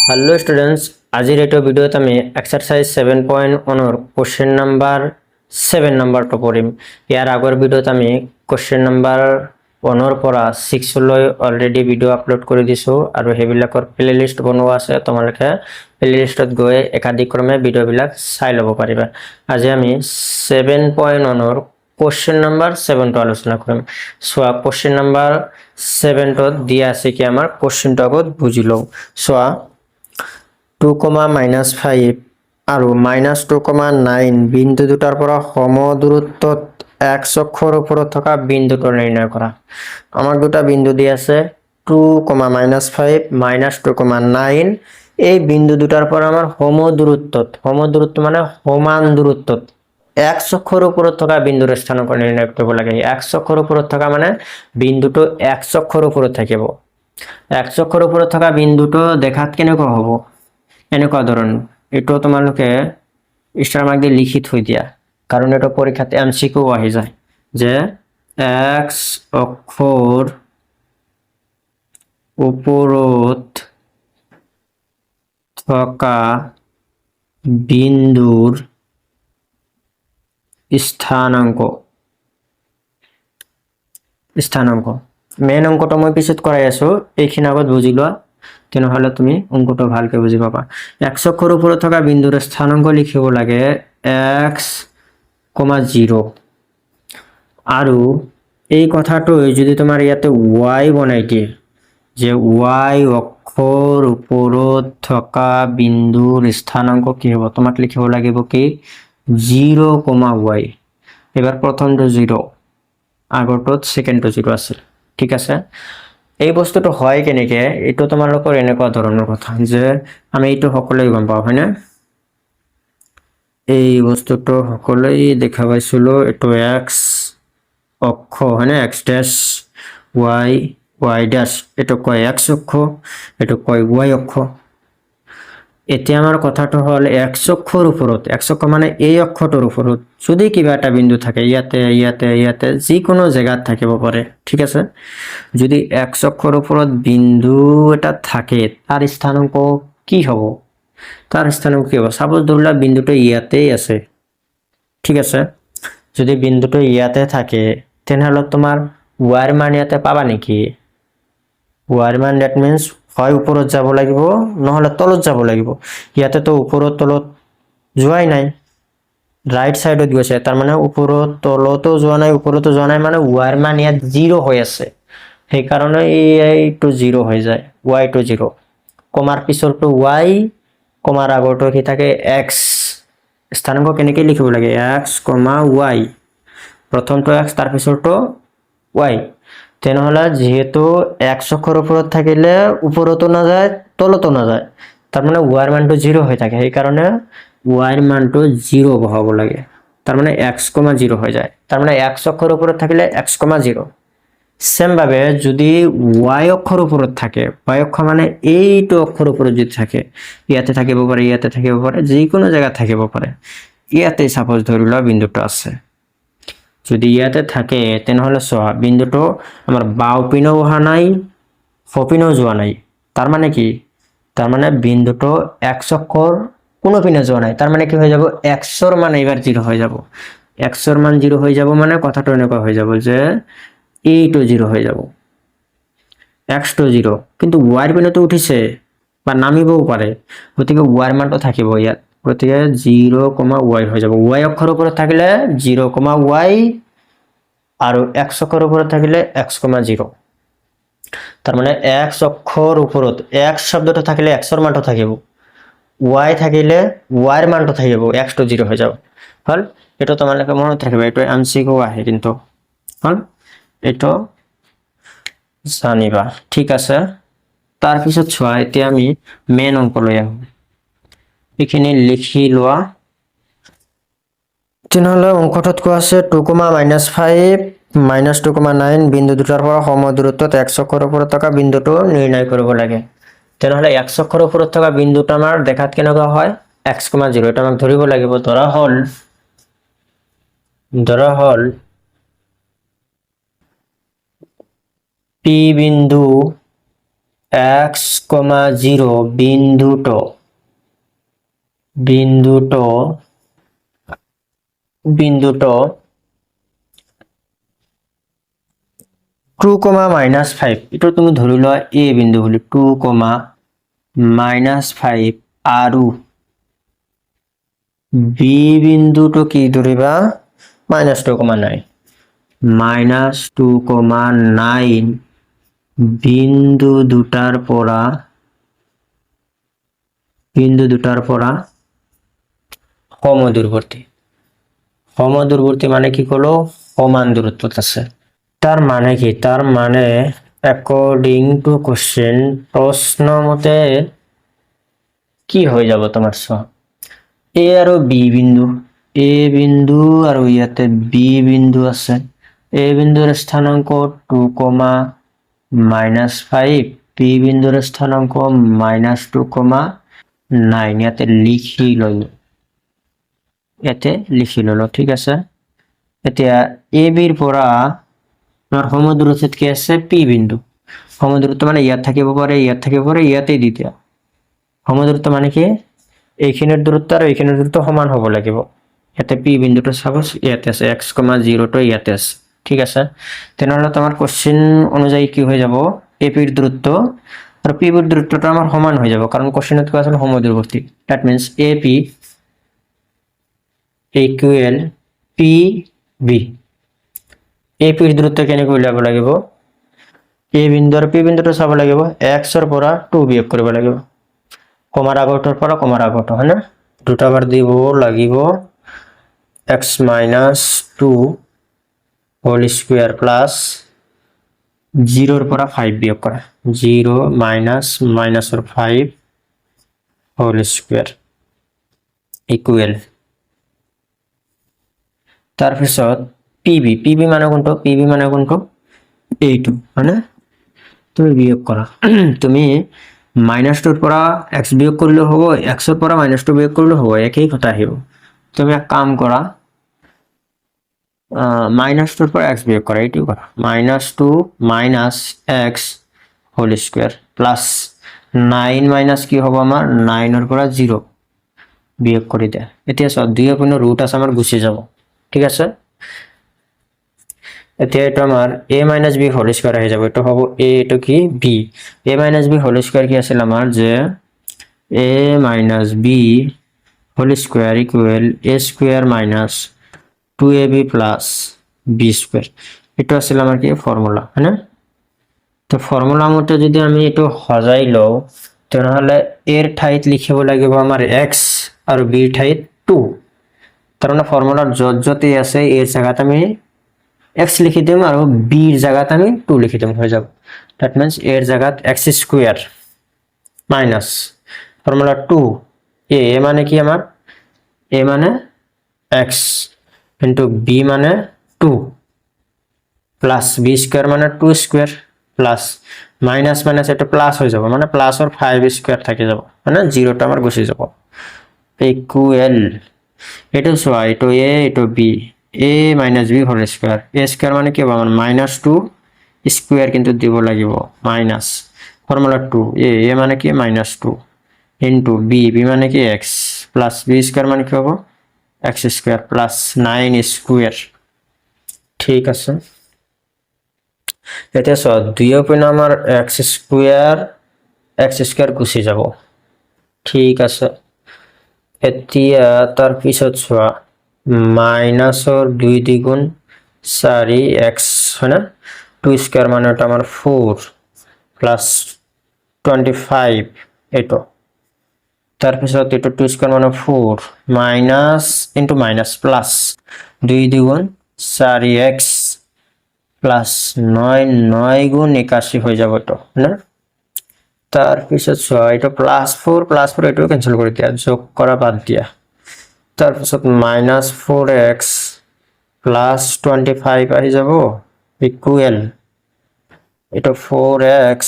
Hello students, আজিৰ এইটো ভিডিঅ'ত আমি এক্সাৰসাইজ 7.1 কোশ্চেন নাম্বাৰ 7 নাম্বাৰটো পঢ়িম। ইয়াৰ আগৰ ভিডিঅ'ত আমি কোশ্চেন নাম্বাৰ 1 পৰা 6 লৈ অলৰেডি ভিডিঅ' আপলোড কৰি দিছো আৰু সেইবিলাকৰ প্লেলিষ্ট বনোৱা আছে। তোমালোকে প্লেলিষ্টত গৈ একাধিক্ৰমে ভিডিঅ'বিলাক চাই ল'ব পাৰিবা। আজি আমি 7.1 কোশ্চেন নাম্বাৰ 7টো আলোচনা কৰিম। সোয়া কোশ্চেন নাম্বাৰ 7টোত দিয়া আছে কি আমাৰ কোশ্চেনটো আগত বুজি লওঁ। সোয়া 2, -5 আৰু -2,9 বিন্দু দুটাৰ পৰা সমদূৰত্বত x অক্ষৰ ওপৰত থকা বিন্দুটো নিৰ্ণয় কৰা। আমাক দুটা বিন্দু দি আছে 2, -5 -2,9। এই বিন্দু দুটাৰ পৰা আমাৰ সমদূৰত্ব মানে সমান দূৰত্বত x অক্ষৰ ওপৰত থকা বিন্দুৰ স্থানাংক নিৰ্ণয় কৰিব লাগে। x অক্ষৰ ওপৰত থকা মানে বিন্দুটো x অক্ষৰ ওপৰত থাকিব। x অক্ষৰ ওপৰত থকা বিন্দুটো দেখাত কেনেকুৱা হ'ব? এনেকুৱা ধৰণ। এটো তোমালোকে ষ্টাৰ মাৰ্ক দি লিখি থৈ দিয়া, কাৰণ এটা পৰীক্ষাতে এমসিকিউ আহি যায় যে x অক্ষৰ ওপৰত থকা বিন্দুৰ স্থানাংক মেইন অংকটো মই পিছত কৰাই আছো, এইখিনি আগত বুজি লোৱা, তেনেহলে তুমি অংকটো ভালকে বুজি পাবা। x অক্ষৰ ওপৰত থকা বিন্দুৰ স্থানাংক লিখিব লাগে x, 0 আৰু এই কথাটো যদি তোমাৰ ইয়াতে y বনাই দিয়ে যে y অক্ষৰ ওপৰত থকা বিন্দুৰ স্থানাংক কি হ'ব, তোমাক লিখিব লাগিব কি 0, y। এবার প্রথমটো 0, আগৰটোত সেকেন্ডটো 0 আছিল। ঠিক আছে, এই বস্তুটো হয় কেনেকে, এইটো তোমালোকৰ এনেকুৱা ধৰণৰ কথা যে আমি এইটো সকলোৱে গম পাওঁ, হয়নে? এই বস্তুটো সকলোৱে দেখা পাইছিলো, এইটো x অক্ষ হয়নে, x ড্যাশ, y ড্যাশ, এটা কয় x অক্ষ, এটা কয় y অক্ষ। এতিয়া আমাৰ কথাটো হল x অক্ষৰ ওপৰত, x অক্ষ মানে এই অক্ষটোৰ ওপৰত যদি কিবা এটা বিন্দু থাকে, ইয়াতে যিকোনো জায়গাত থাকিব পাৰে। ঠিক আছে, যদি x অক্ষৰ ওপৰত বিন্দু এটা থাকে, তাৰ স্থানাংক কি হ'ব? তাৰ স্থানাংক কি হ'ব? সাপোজ ধৰিলা বিন্দুটো ইয়াতেই আছে। ঠিক আছে, যদি বিন্দুটো ইয়াতে থাকে তেনেহলে তোমাৰ y ৰ মান ইয়াতে পাবা নেকি? y ৰ মান দ্যাট মিন্স হয় ওপৰত যাব লাগিব, নহলে তলত যাব লাগিব। ইয়াতে তো ওপৰত তলত যোৱাই নাই, ৰাইট সাইডত গৈছে, তাৰ মানে ওপৰত তলতো যোৱা নাই, ওপৰতো যোৱা নাই, মানে y ৰ মান ইয়াত 0 হৈ আছে। সেই কাৰণে এইটো 0 হৈ যায়, y টো 0, কমাৰ পিছৰটো y, কমাৰ আগৰটো কি থাকে x। স্থানাংক কেনেকৈ লিখিব লাগে x, y, প্ৰথমটো x তাৰ পিছৰটো y। তেনেহলে যেহেতু x অক্ষৰ ওপৰত থাকিলে ওপৰতো নাযায় তলতো নাযায়, তাৰ মানে y ৰ মানটো 0 হৈ থাকে, সেই কাৰণে y ৰ মানটো 0 বহাব লাগে, তাৰ মানে x, 0 হৈ যায়। তাৰ মানে x অক্ষৰ ওপৰত থাকিলে x, 0। সেম ভাবে যদি y অক্ষৰ ওপৰত থাকে, y অক্ষ মানে এইটো অক্ষৰ ওপৰত যদি থাকে, ইয়াতে থাকিব পাৰে, ইয়াতে থাকিব পাৰে, যিকোনো জায়গা থাকিব পাৰে। ইয়াতে সাপোজ ধৰি লোৱা বিন্দুটো আছে, যদি ইয়াতে থাকে তেনেহলে চোৱা বিন্দুটো আমাৰ বাও পিনেও অহা নাই, সপিনেও যোৱা নাই। তাৰ মানে কি? তাৰ মানে বিন্দুটো x অক্ষৰ কোনো পিনে যোৱা নাই, তাৰ মানে কি হৈ যাব, x ৰ মান এবাৰ 0 হৈ যাব। x ৰ মান 0 হৈ যাব মানে কথাটো এনেকুৱা হৈ যাব যে এইটো 0 হৈ যাব, x টো 0, কিন্তু y ৰ পিনেতো উঠিছে বা নামিবও পাৰে, গতিকে y ৰ মানটো থাকিব ইয়াত, গতিকে 0, y হৈ যাব। y অক্ষৰ ওপৰত থাকিলে 0, y আৰু x অক্ষৰ ওপৰত থাকিলে x, 0। তাৰ মানে x অক্ষৰ ওপৰত x শব্দটো থাকিলে x ৰ মানটো থাকিব, y থাকিলে y ৰ মানটো থাকিব, x টো 0 হৈ যাব। হল, এটা তোমালোকে মনত ৰাখিবা, এটা এমসিকিউ আহে কিন্তু। হল, এটা জানিবা। ঠিক আছে, তাৰ পিছত চোৱা এতিয়া আমি মেইন অংক লৈ আহো, এইখিনি লিখি লোৱা। তেনেহলে অংকটোত কোৱা আছে 2, -5 -2,9 বিন্দু দুটাৰ পৰা সমদূৰত্বত x অক্ষৰ ওপৰত থকা বিন্দুটো নিৰ্ণয় কৰিব লাগে। তেনেহলে x অক্ষৰ ওপৰত থকা বিন্দুটো আমাৰ দেখাত কেনেকুৱা হয়, x, 0। এটা আমাক ধৰিব লাগিব, ধৰা হল P বিন্দু x, 0 বিন্দুটো 2, -5 এটা তুমি ধৰি লোৱা a বিন্দু বুলি 2, -5 আৰু b বিন্দুটো কি ধৰিবা -2,9 -2,9 বিন্দু দুটাৰ পৰা সমদূৰৱৰ্তী মানে কি কলো সমান দূৰত্বত আছে তাৰ মানে কি তাৰ মানে অ্যাকৰ্ডিং টু কোশ্চেন প্ৰশ্ন মতে কি হয়ে যাব তোমাৰ এ আৰু বি বিন্দু আৰু ইয়াতে বি বিন্দু আছে এ বিন্দুৰ স্থানাঙ্ক 2, -5 বি বিন্দুৰ স্থানাঙ্ক -2,9 ইয়াতে লিখি ললো ঠিক আছে এতিয়া এ বিৰ পৰা আমাৰ সমদূৰত্বত কি আছে পি বিন্দু সমদূৰত্ব মানে ইয়াত থাকিব পাৰে ইয়াতে দি দিয়া সমদূৰত্ব মানে কি এইখিনিৰ দূৰত্ব আৰু এইখিনিৰ দূৰত্ব সমান হ'ব লাগিব ইয়াতে পি বিন্দুটো সাপোজ ইয়াতে আছে x, 0 টো ইয়াতে আছে ঠিক আছে তেনেহলে তোমাৰ কোশ্চেন অনুযায়ী কি হৈ যাব এ পিৰ দূৰত্ব আৰু পি বিৰ দূৰত্বটো আমাৰ সমান হৈ যাব কাৰণ কোশ্চেনত কোৱা আছিল সমদূৰৱৰ্তী that means A P equal P B A পিৰ দূৰত্ব কেনেকৈ উলিয়াব লাগিব এ বিন্দু আৰু পি বিন্দুটো চাব লাগিব x ৰ পৰা 2 বিয়োগ কৰিব লাগিব কমাৰ আগৰটোৰ পৰা কমাৰ আগৰটো হয় না দুটা বাৰ দিব লাগিব x - 2 হোল স্কয়াৰ প্লাস 0 ৰ পৰা 5 বিয়োগ কৰা 0 -5 হোল স্কয়াৰ ইকুৱেল তাৰপিছত পিবি মানে কোনটো এইটো হয় না তুমি বিয়োগ কৰা তুমি -2 ৰ পৰা x বিয়োগ কৰিলে হ'ব x ৰ পৰা -2 বিয়োগ কৰিলে হ'ব একেই কথা আহিব তুমি এক কাম কৰা -2 ৰ পৰা x বিয়োগ কৰা এইটো কৰা -2 - x হোল স্কয়াৰ প্লাস 9 কি হ'ব আমাৰ 9 ৰ পৰা 0 বিয়োগ কৰি দিয়া এতিয়া সব দুই কোনো ৰুট আছে আমাৰ গুছি যাব ঠিক আছে এতিয়া এটা আমাৰ a - b হোল স্কয়ার আহি যাব এটা হ'ব a এটো কি b a - b whole square কি আছিল আমাৰ যে a - b whole square equal a square minus 2ab plus b square এটা আছিল আমাৰ কি ফর্মুলা হয়না তো ফর্মুলা মতে যদি আমি এটো সজাই লও তেনেহলে এর ঠাইত লিখিব লাগিব আমাৰ x আৰু b ৰ ঠাইত 2 তাৰমানে ফৰ্মুলাৰ যতে আছে এৰ জায়গাত আমি x লিখি দিম আৰু b ৰ জায়গাত আমি 2 লিখি দিম হৈ যাব দ্যাট মিন্স এৰ জায়গাত x square minus formula 2 a মানে কি আমাৰ a মানে x into b মানে 2 plus b স্কয়ার মানে 2 স্কয়ার plus minus এটা প্লাস হৈ যাব মানে প্লাস or 5 স্কয়ার থাকি যাব মানে 0 টা আমাৰ গুছি যাব ইকুৱেল এটা সোয়া এটো a এটো b a - b whole square a square মানে কি হবে আমার -2 স্কয়ার কিন্তু দিব লাগিব মাইনাস ফর্মুলা 2 a মানে কি -2 into b মানে কি x plus b স্কয়ার মানে কি হবে x স্কয়ার plus 9 স্কয়ার ঠিক আছে এটা সব দুইও পিনে আমার x স্কয়ার গুছি যাব ঠিক আছে এতিয়া তার পিছত সোয়া মাইনাসৰ 2 দ্বিগুণ 4x হয় না 2 স্কয়ার মানে এটা আমার 4 প্লাস 25 এটো তার পিছত এটো 2 স্কয়ার মানে 4 মাইনাস ইনটু মাইনাস প্লাস 2 দ্বিগুণ 4x প্লাস 9 গুণ 81 হয়ে যাব তো না তার পিছত এটা প্লাস 4 এটো ক্যান্সেল করে দিয়া যোগ করা বাদ দিয়া তার পিছত -4x প্লাস 25 আহি যাব ইকুৱেল এটা 4x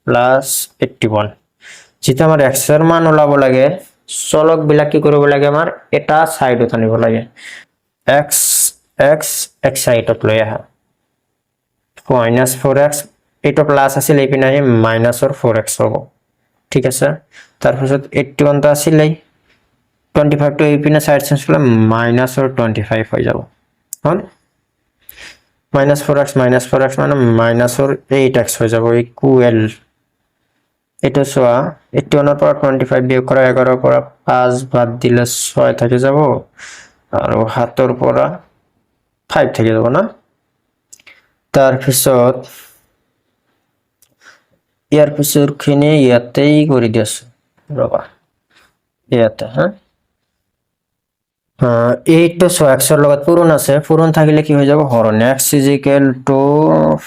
প্লাস 81 যেটা আমাৰ x এৰ মান ওলাব লাগে চলক বিলাক কি কৰিব লাগে আমাৰ এটা সাইডত আনিব লাগে x সাইডত লৈ আহা -4x এইটো প্লাছ আছিল এইপিনে আহি মাইনাছৰ 4x হ'ব ঠিক আছে তাৰপিছত 81 টো আছিলেই 25 টো এইপিনে সাইড চেঞ্জ কৰিলে মাইনাছৰ 25 হৈ যাব হল -4x মানে মাইনাছৰ 8x হৈ যাব ইকুৱেল এটা সোয়া 81 এৰ পৰ 25 বিয়োগ কৰা 11 পৰা 5 বাদ দিলে 6 থেকে যাব আৰু 7 এৰ পৰা 5 থেকে যাব না তাৰ পিছত ইয়াৰ পিছৰ খিনি ইয়াতেই কৰি দিছো ৰবা ইয়াতে হ্যাঁ এইটো 6x এর লগত পূরণ আছে পূরণ থাকিলে কি হৈ যাব হরণ x =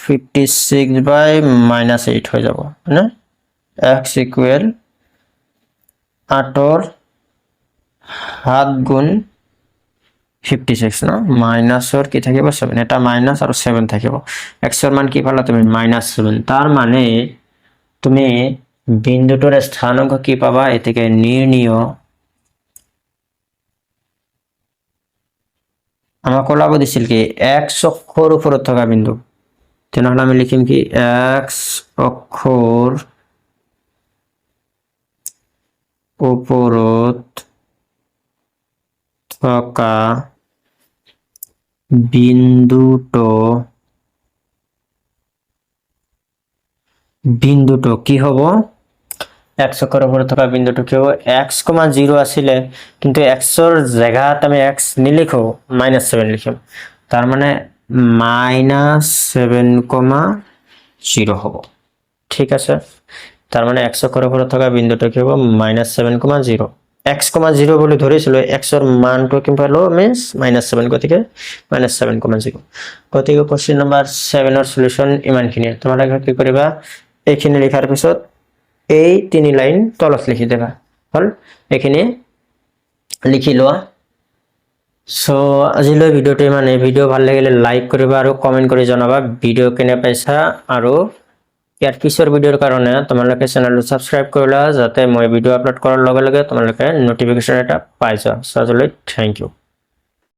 56 বাই -8 হৈ যাব না x equal 8 7 গুণ 56 না মাইনাসৰ কি থাকিব 7 এটা মাইনাস আৰু 7 থাকিব x এৰ মান কি পালা তুমি -7 তাৰ মানে তুমি বিন্দুটোৰ স্থানাঙ্ক কি পাবা এতেকে নিৰ্ণয় আমাক ওলাব দিছিল কি x অক্ষৰ ওপৰত থকা বিন্দু তেনেহলে আমি লিখিম কি x অক্ষৰ ওপৰত থকা বিন্দুটো কি হ'ব x অক্ষৰ ওপৰত থকা বিন্দুটো কি হ'ব x, 0 আছিলে কিন্তু x এর জায়গাত আমি x নিলিখো -7 লিখিম তার মানে -7,0 হ'ব ঠিক আছে তার মানে x অক্ষৰ ওপৰত থকা বিন্দুটো কি হ'ব -7,0 x, 0 বুলি ধৰিছিল x এর মানটো কি পালো মিন্স -7 গতিকে -7,0 গতিকে কোশ্চেন নম্বৰ 7 এৰ সলিউশন ইমানখিনি তোমালোকে কি কৰিবা এইখিনি লিখাৰ পিছত এই 3 লাইন তলত লিখি দেবা হল এইখিনি লিখি লোৱা সো আজিলৈ ভিডিওটো মানে ভিডিও ভাল লাগিলে লাইক কৰিবা আৰু কমেন্ট কৰি জনাবা ভিডিও কেনে পাইছা আৰু ইয়াৰ পিছৰ ভিডিওৰ কাৰণে তোমালোকে চেনেলটো সাবস্ক্ৰাইব কৰিলা যাতে মই ভিডিও আপলোড কৰাৰ লগে লগে তোমালোকে নটিফিকেশন এটা পাই যোৱা সো আজিলৈ থ্যাংক ইউ